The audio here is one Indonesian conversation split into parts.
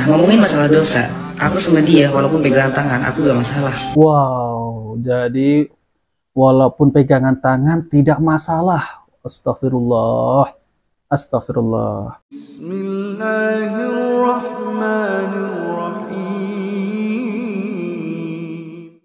ngomongin masalah dosa, aku sama dia walaupun pegangan tangan, aku gak masalah. Wow, jadi walaupun pegangan tangan tidak masalah. Astagfirullah. Astagfirullah. Bismillahirrahmanirrahim.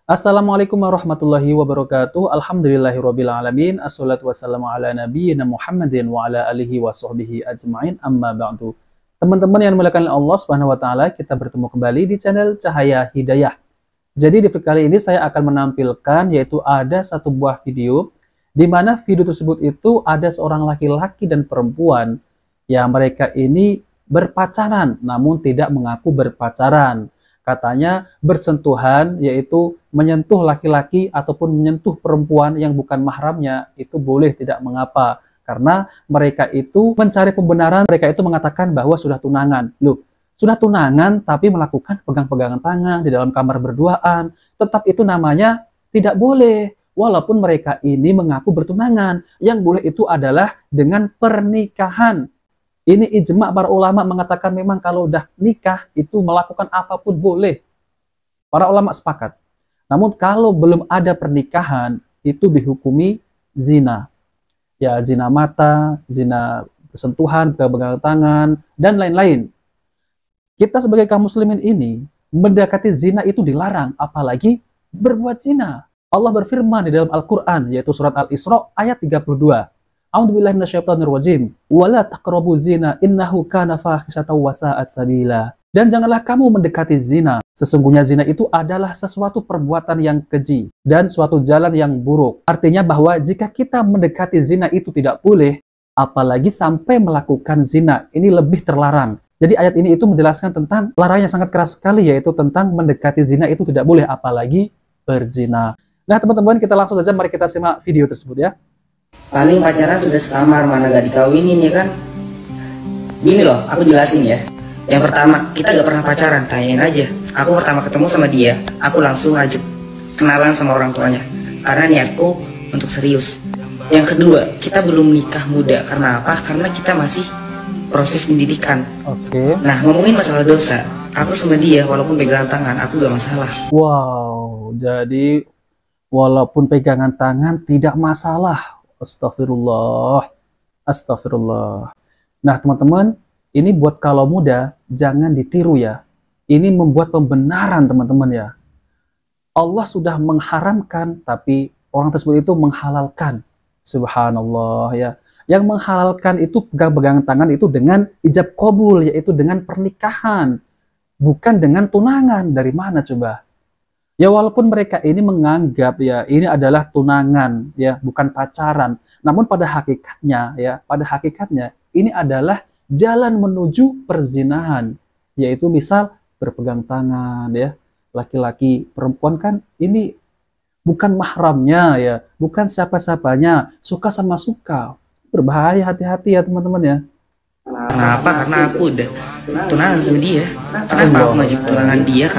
Assalamualaikum warahmatullahi wabarakatuh. Alhamdulillahirabbil alamin. Assalatu wassalamu ala nabiyyina Muhammadin wa ala alihi wa sahbihi ajmain. Amma ba'du. Teman-teman yang dimuliakan Allah Subhanahu wa taala, kita bertemu kembali di channel Cahaya Hidayah. Jadi di video kali ini saya akan menampilkan yaitu ada satu buah video di mana video tersebut itu ada seorang laki-laki dan perempuan yang mereka ini berpacaran namun tidak mengaku berpacaran. Katanya bersentuhan, yaitu menyentuh laki-laki ataupun menyentuh perempuan yang bukan mahramnya itu boleh, tidak mengapa. Karena mereka itu mencari pembenaran, mereka itu mengatakan bahwa sudah tunangan. Loh, sudah tunangan tapi melakukan pegang-pegangan tangan di dalam kamar berduaan, tetap itu namanya tidak boleh. Walaupun mereka ini mengaku bertunangan, yang boleh itu adalah dengan pernikahan. Ini ijma para ulama mengatakan memang kalau udah nikah itu melakukan apapun boleh. Para ulama sepakat. Namun kalau belum ada pernikahan itu dihukumi zina. Ya, zina mata, zina bersentuhan, pegangan tangan, dan lain-lain. Kita sebagai kaum muslimin ini mendekati zina itu dilarang, apalagi berbuat zina. Allah berfirman di dalam Al-Quran, yaitu surat Al-Isra ayat 32. A'udzubillahi minasyaitonirrajim. Wala taqrabu zina innahu kana fahisatan wa sa'a sabila. Dan janganlah kamu mendekati zina. Sesungguhnya zina itu adalah sesuatu perbuatan yang keji dan suatu jalan yang buruk. Artinya bahwa jika kita mendekati zina itu tidak boleh, apalagi sampai melakukan zina, ini lebih terlarang. Jadi ayat ini itu menjelaskan tentang larangan yang sangat keras sekali, yaitu tentang mendekati zina itu tidak boleh, apalagi berzina. Nah teman-teman, kita langsung saja mari kita simak video tersebut ya. Paling pacaran sudah sekamar, mana gak dikawinin ya kan? Gini loh, aku jelasin ya. Yang pertama, kita gak pernah pacaran, tanyain aja. Aku pertama ketemu sama dia, aku langsung ajak kenalan sama orang tuanya. Karena niatku untuk serius. Yang kedua, kita belum nikah muda. Karena apa? Karena kita masih proses pendidikan. Oke. Nah, ngomongin masalah dosa, aku sama dia walaupun pegangan tangan, aku gak masalah. Wow, jadi walaupun pegangan tangan tidak masalah. Astagfirullah. Astagfirullah. Nah teman-teman, ini buat kalau muda, jangan ditiru ya. Ini membuat pembenaran teman-teman ya. Allah sudah mengharamkan, tapi orang tersebut itu menghalalkan. Subhanallah ya. Yang menghalalkan itu pegang-pegangan tangan itu dengan ijab qabul, yaitu dengan pernikahan. Bukan dengan tunangan. Dari mana coba? Ya walaupun mereka ini menganggap ya ini adalah tunangan ya, bukan pacaran. Namun pada hakikatnya ini adalah jalan menuju perzinahan, yaitu misal berpegang tangan ya. Laki-laki perempuan kan ini bukan mahramnya ya, bukan siapa-siapanya, suka sama suka. Berbahaya, hati-hati ya teman-teman ya. Kenapa? Karena aku udah tunangan sama dia. Kenapa aku ngajak tunangan dia?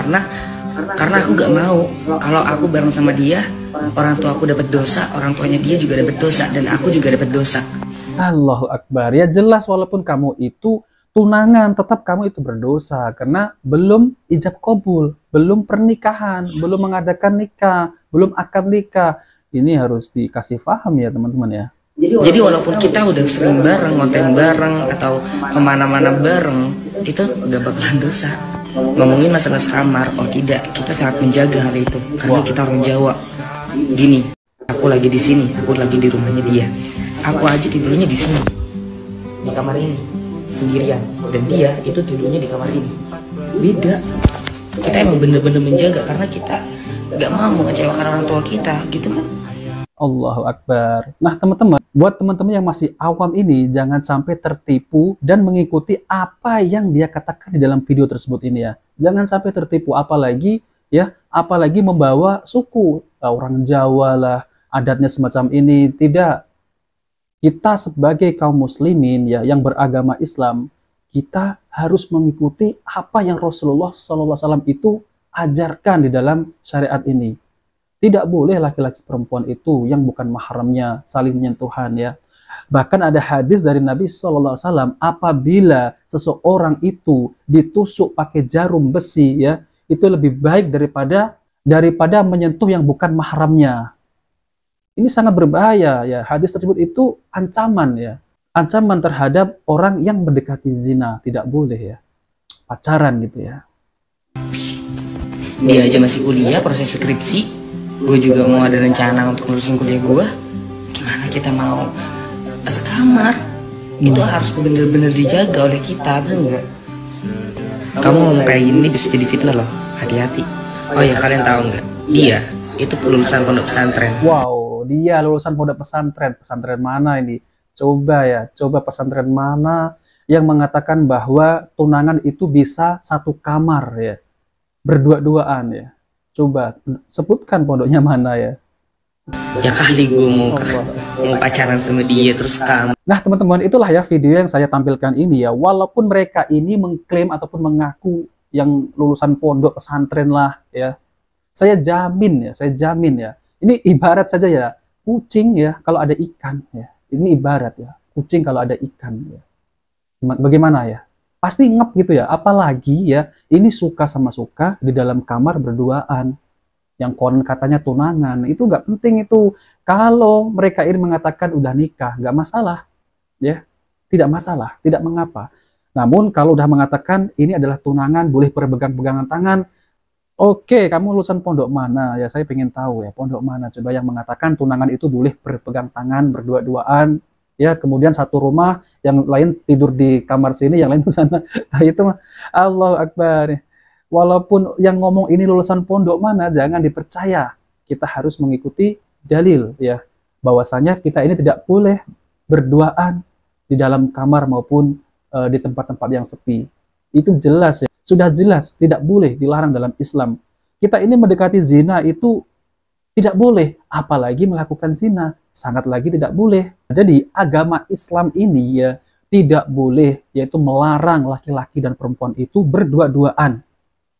Karena aku gak mau kalau aku bareng sama dia, orang tua aku dapat dosa, orang tuanya dia juga dapat dosa, dan aku juga dapat dosa. Allahu Akbar. Ya jelas walaupun kamu itu tunangan, tetap kamu itu berdosa karena belum ijab qabul, belum pernikahan, belum mengadakan nikah, belum akad nikah. Ini harus dikasih paham ya teman-teman ya. Jadi walaupun kita udah sering bareng, konten bareng, atau kemana-mana bareng, itu gak bakalan dosa. Ngomongin masalah sekamar, oh tidak, kita sangat menjaga hal itu karena kita orang Jawa. Gini, aku lagi di sini, aku lagi di rumahnya dia. Aku aja tidurnya di sini, di kamar ini, sendirian. Dan dia itu tidurnya di kamar ini. Beda. Kita emang bener-bener menjaga karena kita gak mau mengecewakan orang tua kita, gitu kan? Allahu Akbar. Nah teman-teman, buat teman-teman yang masih awam ini, jangan sampai tertipu dan mengikuti apa yang dia katakan di dalam video tersebut ini ya. Jangan sampai tertipu, apalagi membawa suku, orang Jawa lah, adatnya semacam ini. Tidak. Kita sebagai kaum muslimin ya yang beragama Islam, kita harus mengikuti apa yang Rasulullah SAW itu ajarkan di dalam syariat ini. Tidak boleh laki-laki perempuan itu yang bukan mahramnya saling menyentuhan ya. Bahkan ada hadis dari Nabi SAW, apabila seseorang itu ditusuk pakai jarum besi, ya, itu lebih baik daripada menyentuh yang bukan mahramnya. Ini sangat berbahaya, ya. Hadis tersebut itu ancaman, ya, ancaman terhadap orang yang mendekati zina. Tidak boleh, ya, pacaran gitu, ya. Dia aja masih kuliah, proses skripsi. Gue juga mau ada rencana untuk ngurusin kuliah gue. Gimana kita mau sekamar? Itu harus bener-bener dijaga oleh kita, bener nggak? Kamu ngomong kayak gini bisa jadi fitnah loh, hati-hati. Oh ya, kalian tahu nggak? Dia itu lulusan pondok pesantren. Wow, dia lulusan pondok pesantren. Pesantren mana ini? Coba pesantren mana yang mengatakan bahwa tunangan itu bisa satu kamar, ya, berdua-duaan, ya. Coba sebutkan pondoknya mana, ya. Ya kali gue mau pacaran sama dia terus kamu. Nah, teman-teman, itulah ya video yang saya tampilkan ini, ya. Walaupun mereka ini mengklaim ataupun mengaku yang lulusan pondok pesantren lah, ya. Saya jamin ya. Ini ibarat saja, ya, kucing, ya, kalau ada ikan, ya. Ini ibarat, ya, kucing kalau ada ikan, ya. Bagaimana, ya? Pasti ngep gitu, ya. Apalagi, ya, ini suka sama suka di dalam kamar berduaan. Yang konon katanya tunangan, itu nggak penting itu. Kalau mereka ini mengatakan udah nikah, nggak masalah, ya, tidak masalah, tidak mengapa. Namun kalau udah mengatakan ini adalah tunangan, boleh berpegang-pegangan tangan, oke, kamu lulusan pondok mana? Ya, saya pengen tahu, ya, pondok mana coba yang mengatakan tunangan itu boleh berpegang tangan, berdua-duaan, ya, kemudian satu rumah, yang lain tidur di kamar sini, yang lain di sana. Nah, itu mah Allahu Akbar. Walaupun yang ngomong ini lulusan pondok mana, jangan dipercaya. Kita harus mengikuti dalil, ya, bahwasanya kita ini tidak boleh berduaan di dalam kamar maupun di tempat-tempat yang sepi. Itu jelas, ya, sudah jelas tidak boleh, dilarang dalam Islam. Kita ini mendekati zina itu tidak boleh, apalagi melakukan zina, sangat lagi tidak boleh. Jadi agama Islam ini, ya, tidak boleh, yaitu melarang laki-laki dan perempuan itu berdua-duaan.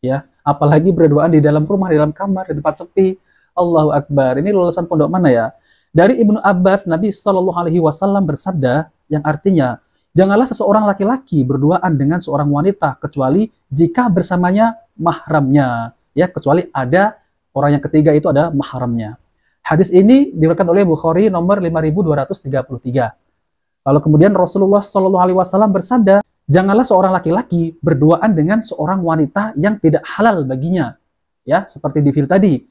Ya, apalagi berduaan di dalam rumah, di dalam kamar, di tempat sepi. Allahu Akbar. Ini lulusan pondok mana, ya? Dari Ibnu Abbas, Nabi Shallallahu Alaihi Wasallam bersabda, yang artinya, janganlah seseorang laki-laki berduaan dengan seorang wanita kecuali jika bersamanya mahramnya, ya, kecuali ada orang yang ketiga itu ada mahramnya. Hadis ini diriwayatkan oleh Bukhari nomor 5233. Lalu kemudian Rasulullah Shallallahu Alaihi Wasallam bersabda, janganlah seorang laki-laki berduaan dengan seorang wanita yang tidak halal baginya. Ya, seperti di video tadi,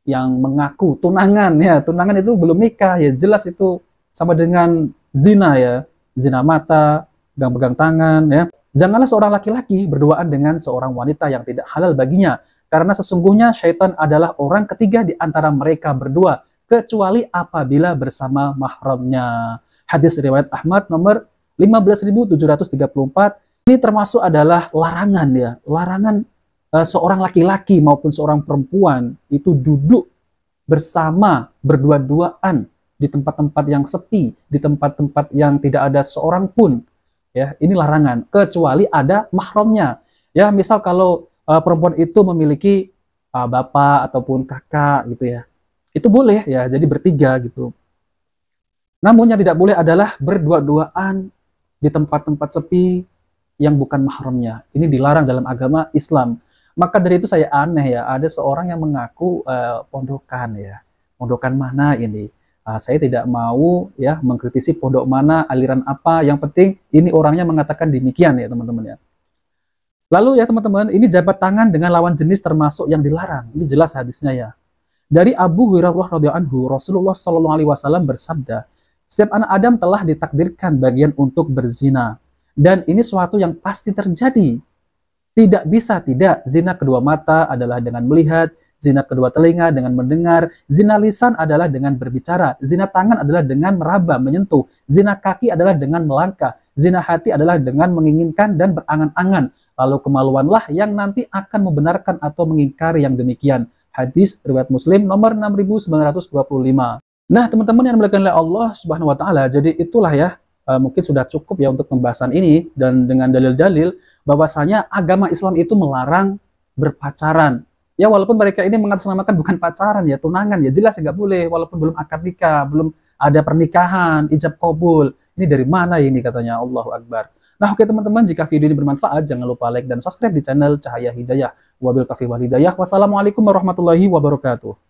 yang mengaku tunangan, ya, tunangan itu belum nikah, ya, jelas itu sama dengan zina, ya, zina mata, pegang-pegang tangan, ya. Janganlah seorang laki-laki berduaan dengan seorang wanita yang tidak halal baginya, karena sesungguhnya syaitan adalah orang ketiga di antara mereka berdua, kecuali apabila bersama mahramnya. Hadis riwayat Ahmad nomor 15.734. Ini termasuk adalah larangan, ya, larangan seorang laki-laki maupun seorang perempuan itu duduk bersama berdua-duaan di tempat-tempat yang sepi, di tempat-tempat yang tidak ada seorang pun, ya. Ini larangan kecuali ada mahramnya, ya. Misal kalau perempuan itu memiliki bapak ataupun kakak gitu, ya, itu boleh, ya, jadi bertiga gitu. Namun yang tidak boleh adalah berdua-duaan di tempat-tempat sepi yang bukan mahramnya. Ini dilarang dalam agama Islam. Maka dari itu saya aneh, ya, ada seorang yang mengaku pondokan, ya. Pondokan mana ini? Saya tidak mau, ya, mengkritisi pondok mana, aliran apa. Yang penting ini orangnya mengatakan demikian, ya, teman-teman, ya. Lalu, ya, teman-teman, ini jabat tangan dengan lawan jenis termasuk yang dilarang. Ini jelas hadisnya, ya. Dari Abu Hurairah radhiyallahu anhu, Rasulullah Shallallahu Alaihi Wasallam bersabda, setiap anak Adam telah ditakdirkan bagian untuk berzina. Dan ini suatu yang pasti terjadi. Tidak bisa tidak. Zina kedua mata adalah dengan melihat. Zina kedua telinga dengan mendengar. Zina lisan adalah dengan berbicara. Zina tangan adalah dengan meraba, menyentuh. Zina kaki adalah dengan melangkah. Zina hati adalah dengan menginginkan dan berangan-angan. Lalu kemaluanlah yang nanti akan membenarkan atau mengingkari yang demikian. Hadis riwayat Muslim nomor 6925. Nah, teman-teman yang dimuliakan oleh Allah Subhanahu wa taala, jadi itulah, ya, mungkin sudah cukup, ya, untuk pembahasan ini, dan dengan dalil-dalil bahwasanya agama Islam itu melarang berpacaran, Ya walaupun mereka ini mengatasnamakan bukan pacaran ya, tunangan ya, jelas ya nggak boleh, walaupun belum akad nikah, belum ada pernikahan, ijab kabul. Ini dari mana ini katanya, Allahu Akbar. Nah oke teman-teman, jika video ini bermanfaat, jangan lupa like dan subscribe di channel Cahaya Hidayah. Wabil taufiq wal hidayah. Wassalamualaikum warahmatullahi wabarakatuh.